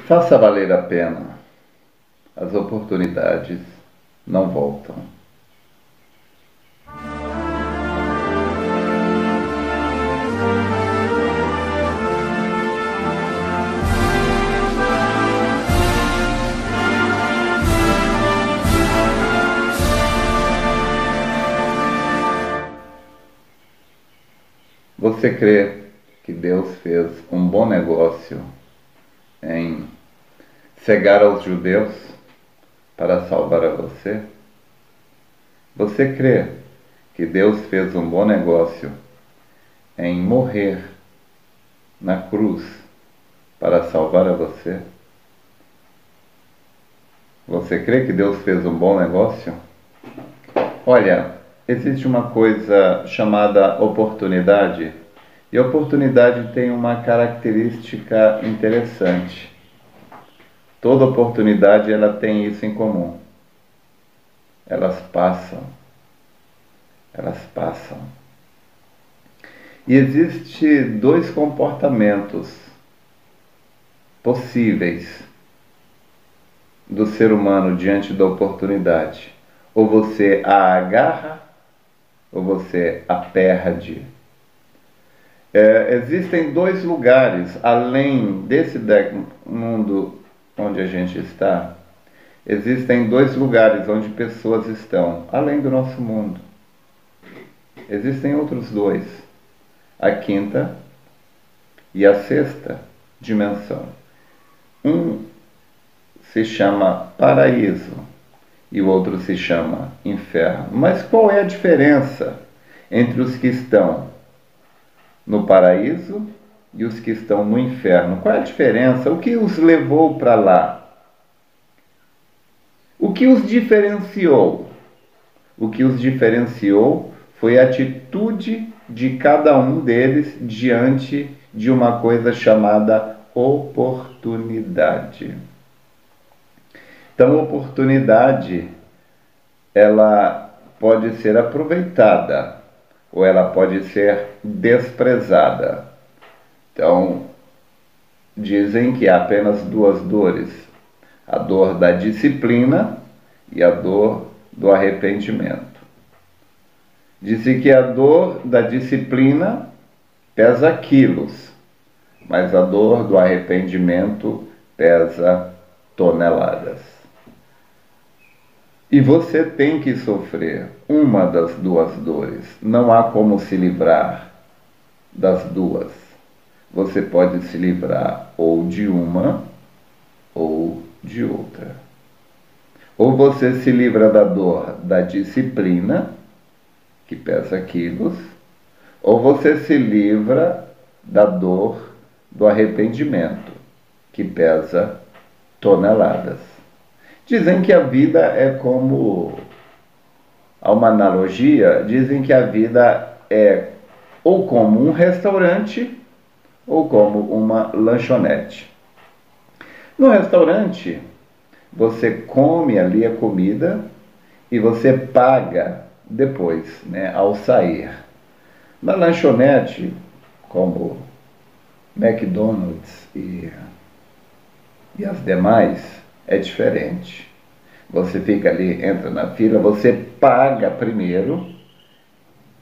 Faça valer a pena. As oportunidades não voltam. Você crê que Deus fez um bom negócio em cegar aos judeus para salvar a você? Você crê que Deus fez um bom negócio em morrer na cruz para salvar a você? Você crê que Deus fez um bom negócio? Olha, existe uma coisa chamada oportunidade, e a oportunidade tem uma característica interessante. Toda oportunidade ela tem isso em comum. Elas passam. Elas passam. E existem dois comportamentos possíveis do ser humano diante da oportunidade. Ou você a agarra, ou você a perde. Existem dois lugares, além desse mundo onde a gente está, existem dois lugares onde pessoas estão, além do nosso mundo. Existem outros dois, a quinta e a sexta dimensão. Um se chama paraíso e o outro se chama inferno. Mas qual é a diferença entre os que estão no paraíso e os que estão no inferno? Qual é a diferença? O que os levou para lá? O que os diferenciou? O que os diferenciou foi a atitude de cada um deles diante de uma coisa chamada oportunidade. Então, oportunidade, ela pode ser aproveitada ou ela pode ser desprezada. Então, dizem que há apenas duas dores: a dor da disciplina e a dor do arrependimento. Dizem que a dor da disciplina pesa quilos, mas a dor do arrependimento pesa toneladas. E você tem que sofrer uma das duas dores. Não há como se livrar das duas. Você pode se livrar ou de uma ou de outra. Ou você se livra da dor da disciplina, que pesa quilos, ou você se livra da dor do arrependimento, que pesa toneladas. Dizem que a vida é como, há uma analogia, dizem que a vida é ou como um restaurante ou como uma lanchonete. No restaurante, você come ali a comida e você paga depois, né, ao sair. Na lanchonete, como McDonald's e as demais, é diferente. Você fica ali, entra na fila, você paga primeiro,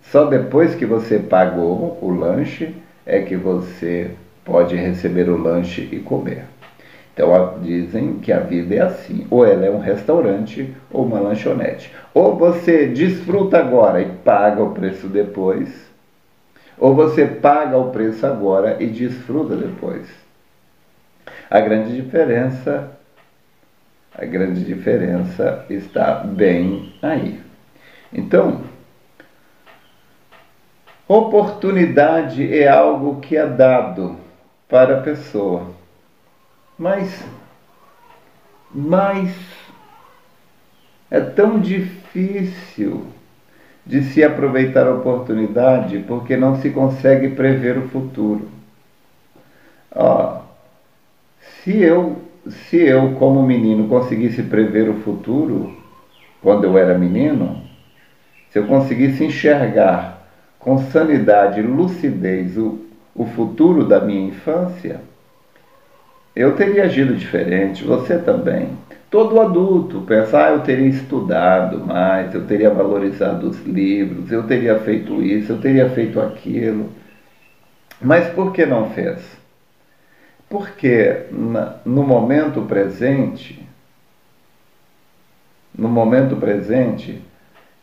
só depois que você pagou o lanche é que você pode receber o lanche e comer. Então dizem que a vida é assim, ou ela é um restaurante ou uma lanchonete. Ou você desfruta agora e paga o preço depois, ou você paga o preço agora e desfruta depois. A grande diferença está bem aí. Então, oportunidade é algo que é dado para a pessoa, mas é tão difícil de se aproveitar a oportunidade porque não se consegue prever o futuro. Se eu, como menino, conseguisse prever o futuro, quando eu era menino, se eu conseguisse enxergar com sanidade e lucidez o futuro da minha infância, eu teria agido diferente, você também. Todo adulto pensa, eu teria estudado mais, eu teria valorizado os livros, eu teria feito isso, eu teria feito aquilo. Mas por que não fez? Porque no momento presente,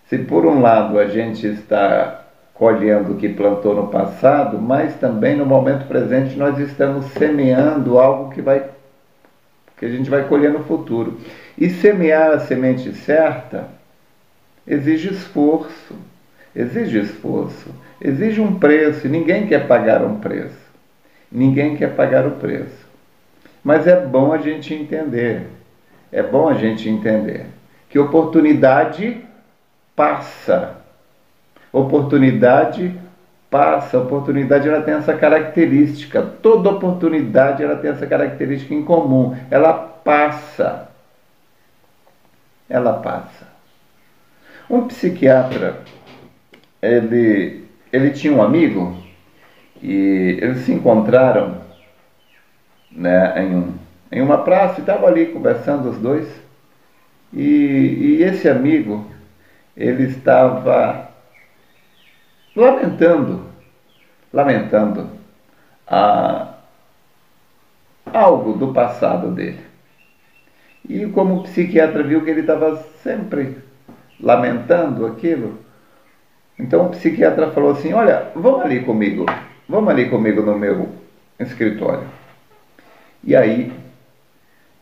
se por um lado a gente está colhendo o que plantou no passado, mas também no momento presente nós estamos semeando algo que a gente vai colher no futuro. E semear a semente certa exige esforço, exige um preço, e ninguém quer pagar um preço. Ninguém quer pagar o preço. Mas é bom a gente entender, que oportunidade passa. Oportunidade passa, a oportunidade ela tem essa característica, toda oportunidade ela tem essa característica em comum, ela passa. Ela passa. Um psiquiatra, ele tinha um amigo e eles se encontraram, né, em uma praça e estavam ali conversando os dois. E esse amigo, ele estava lamentando algo do passado dele. E como o psiquiatra viu que ele estava sempre lamentando aquilo, então o psiquiatra falou assim, olha, vamos ali comigo no meu escritório. E aí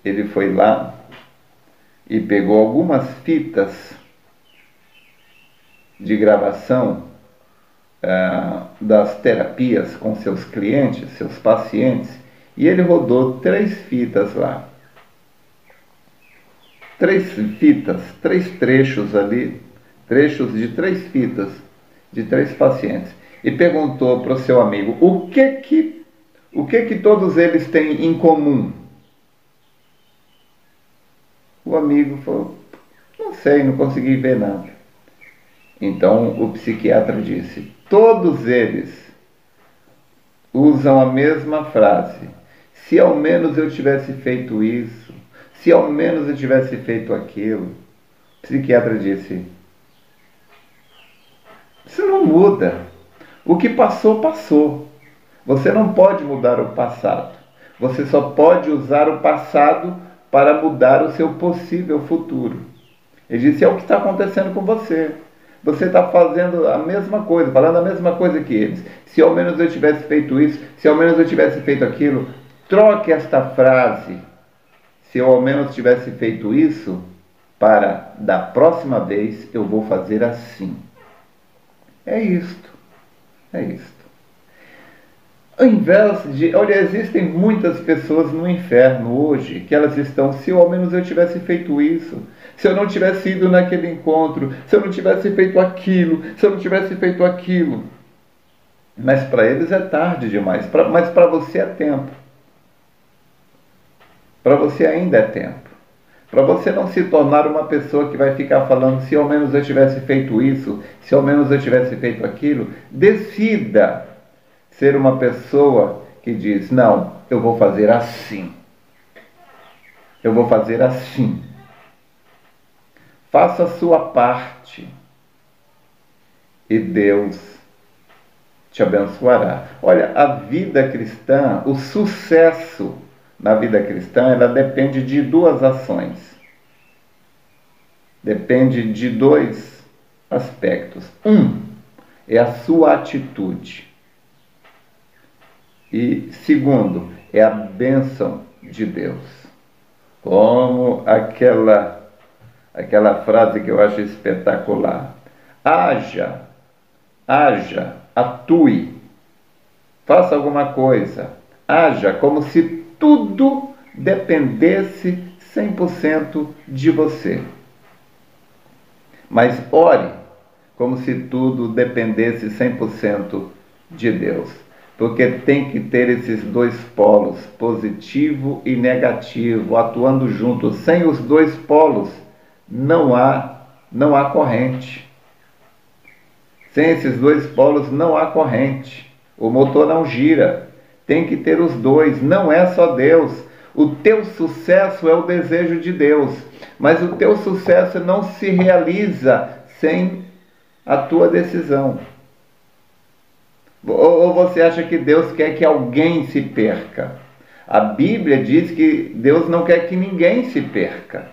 ele foi lá e pegou algumas fitas de gravação das terapias com seus clientes, seus pacientes, e ele rodou 3 fitas lá. 3 fitas, 3 trechos ali, trechos de 3 fitas de 3 pacientes. E perguntou para o seu amigo, o que todos eles têm em comum? O amigo falou, não sei, não consegui ver nada. Então o psiquiatra disse, todos eles usam a mesma frase. Se ao menos eu tivesse feito isso, se ao menos eu tivesse feito aquilo. O psiquiatra disse, isso não muda. O que passou, passou. Você não pode mudar o passado. Você só pode usar o passado para mudar o seu possível futuro. Ele disse, é o que está acontecendo com você. Você está fazendo a mesma coisa, falando a mesma coisa que eles. Se ao menos eu tivesse feito isso, se ao menos eu tivesse feito aquilo, troque esta frase. Se eu ao menos tivesse feito isso, para da próxima vez eu vou fazer assim. É isto. É isto. Ao invés de... Olha, existem muitas pessoas no inferno hoje que elas estão, se ao menos eu tivesse feito isso, se eu não tivesse ido naquele encontro, se eu não tivesse feito aquilo, se eu não tivesse feito aquilo. Mas para eles é tarde demais, mas para você é tempo. Para você ainda é tempo. Para você não se tornar uma pessoa que vai ficar falando, se ao menos eu tivesse feito isso, se ao menos eu tivesse feito aquilo, decida ser uma pessoa que diz, não, eu vou fazer assim. Eu vou fazer assim. Faça a sua parte e Deus te abençoará. Olha, a vida cristã, o sucesso na vida cristã, ela depende de 2 ações. Depende de 2 aspectos. Um é a sua atitude. E segundo, é a bênção de Deus. Como aquela frase que eu acho espetacular. Haja, atue, faça alguma coisa. Haja como se tudo dependesse 100% de você. Mas ore como se tudo dependesse 100% de Deus. Porque tem que ter esses 2 polos, positivo e negativo, atuando juntos. Sem os 2 polos, não há corrente. Sem esses 2 polos, não há corrente. O motor não gira. Tem que ter os 2, não é só Deus. O teu sucesso é o desejo de Deus, mas o teu sucesso não se realiza sem a tua decisão. Ou você acha que Deus quer que alguém se perca? A Bíblia diz que Deus não quer que ninguém se perca.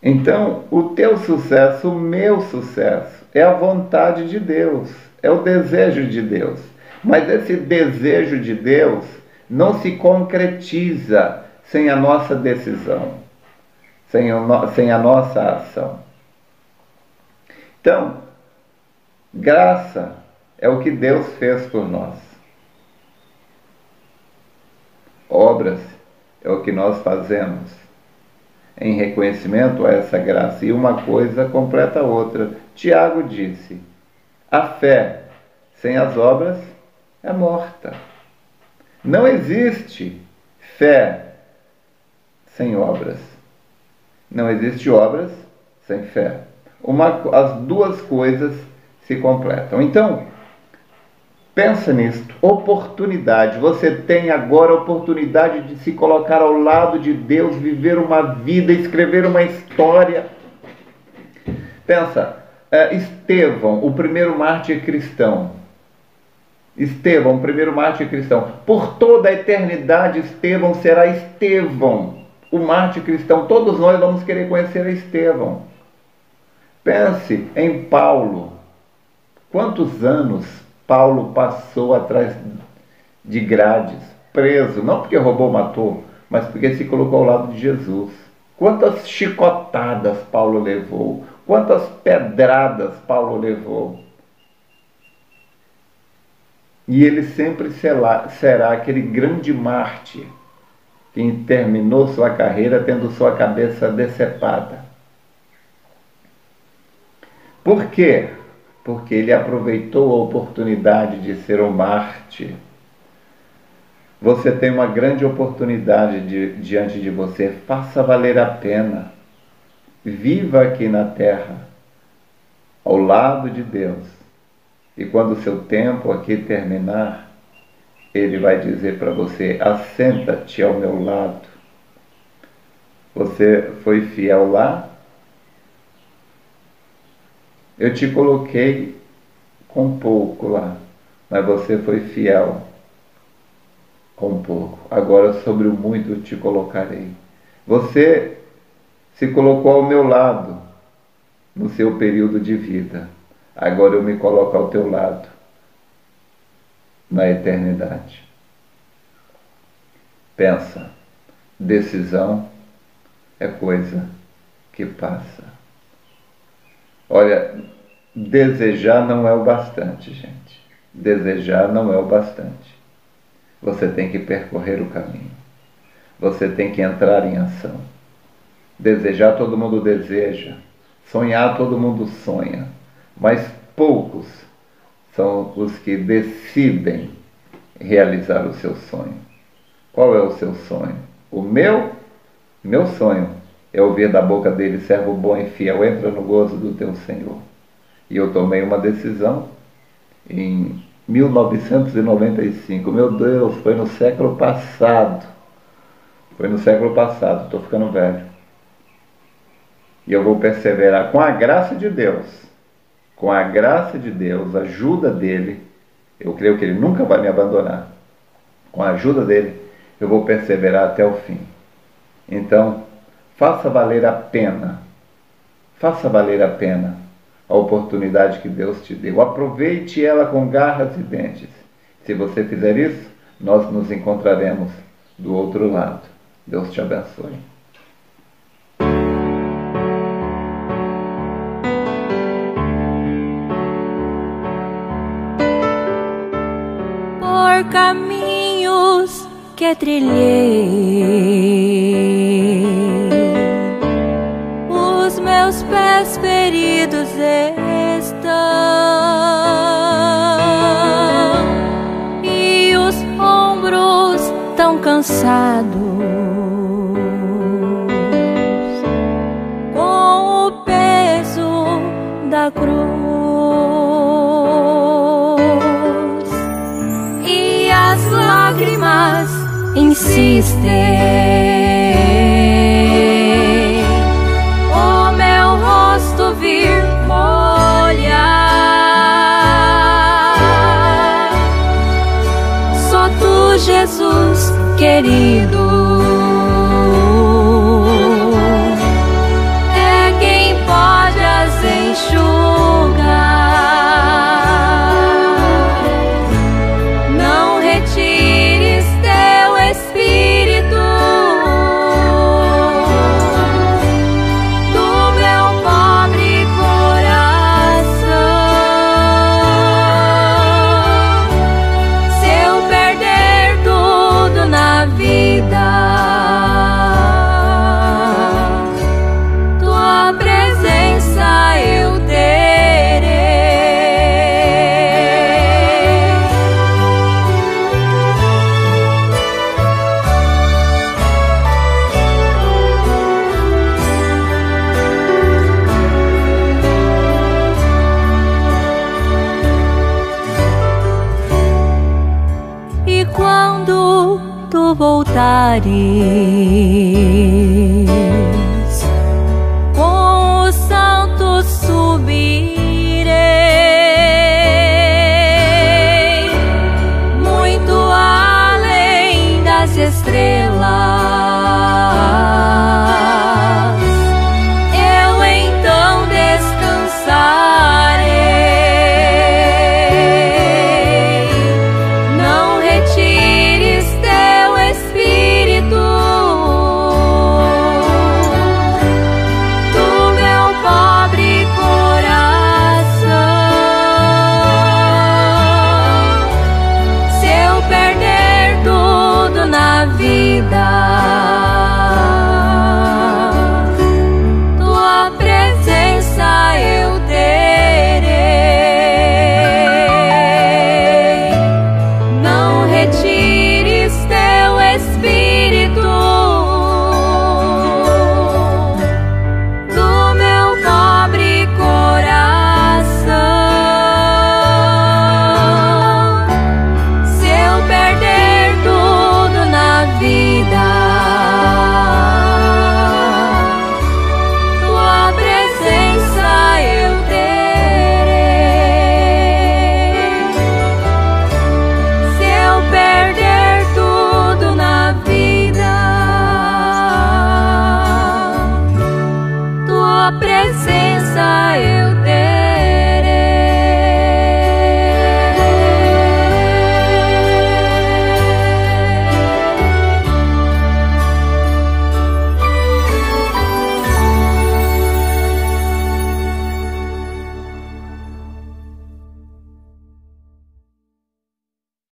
Então, o teu sucesso, o meu sucesso, é a vontade de Deus, é o desejo de Deus. Mas esse desejo de Deus não se concretiza sem a nossa decisão, sem a nossa ação. Então, graça é o que Deus fez por nós. Obras é o que nós fazemos em reconhecimento a essa graça. E uma coisa completa a outra. Tiago disse: a fé sem as obras é morta. Não existe fé sem obras. Não existe obras sem fé. As duas coisas se completam. Então, pensa nisto. Oportunidade. Você tem agora a oportunidade de se colocar ao lado de Deus, viver uma vida, escrever uma história. Pensa, Estevão, o primeiro mártir cristão. Estevão, o primeiro mártir cristão. Por toda a eternidade, Estevão será Estevão, o mártir cristão. Todos nós vamos querer conhecer a Estevão. Pense em Paulo. Quantos anos Paulo passou atrás de grades, preso, não porque roubou, matou, mas porque se colocou ao lado de Jesus. Quantas chicotadas Paulo levou, quantas pedradas Paulo levou. E ele sempre será aquele grande mártir que terminou sua carreira tendo sua cabeça decepada. Por quê? Porque ele aproveitou a oportunidade de ser um mártir. Você tem uma grande oportunidade diante de você. Faça valer a pena. Viva aqui na terra, ao lado de Deus. E quando o seu tempo aqui terminar, Ele vai dizer para você: assenta-te ao meu lado. Você foi fiel lá? Eu te coloquei com pouco lá, mas você foi fiel com pouco. Agora sobre o muito te colocarei. Você se colocou ao meu lado no seu período de vida. Agora eu me coloco ao teu lado na eternidade. Pensa, decisão é coisa que passa. Olha, desejar não é o bastante, gente. Desejar não é o bastante. Você tem que percorrer o caminho. Você tem que entrar em ação. Desejar todo mundo deseja. Sonhar todo mundo sonha. Mas poucos são os que decidem realizar o seu sonho. Qual é o seu sonho? O meu sonho é ouvir da boca dele: servo bom e fiel, entra no gozo do teu Senhor. E eu tomei uma decisão em 1995. Meu Deus, foi no século passado. Estou ficando velho. E eu vou perseverar com a graça de Deus. Com a graça de Deus, a ajuda dele, eu creio que ele nunca vai me abandonar. Com a ajuda dele, eu vou perseverar até o fim. Então, faça valer a pena a oportunidade que Deus te deu. Aproveite ela com garras e dentes. Se você fizer isso, nós nos encontraremos do outro lado. Deus te abençoe. Por caminhos que trilhei, os meus pés feridos estão e os ombros tão cansados com o peso da cruz. E as insistem o meu rosto vir molhar. Só tu, Jesus querido, é quem pode as enxugar. Não retires teu Espírito do meu pobre coração. Se eu perder tudo na vida, tua presença eu terei. E quando tu voltares,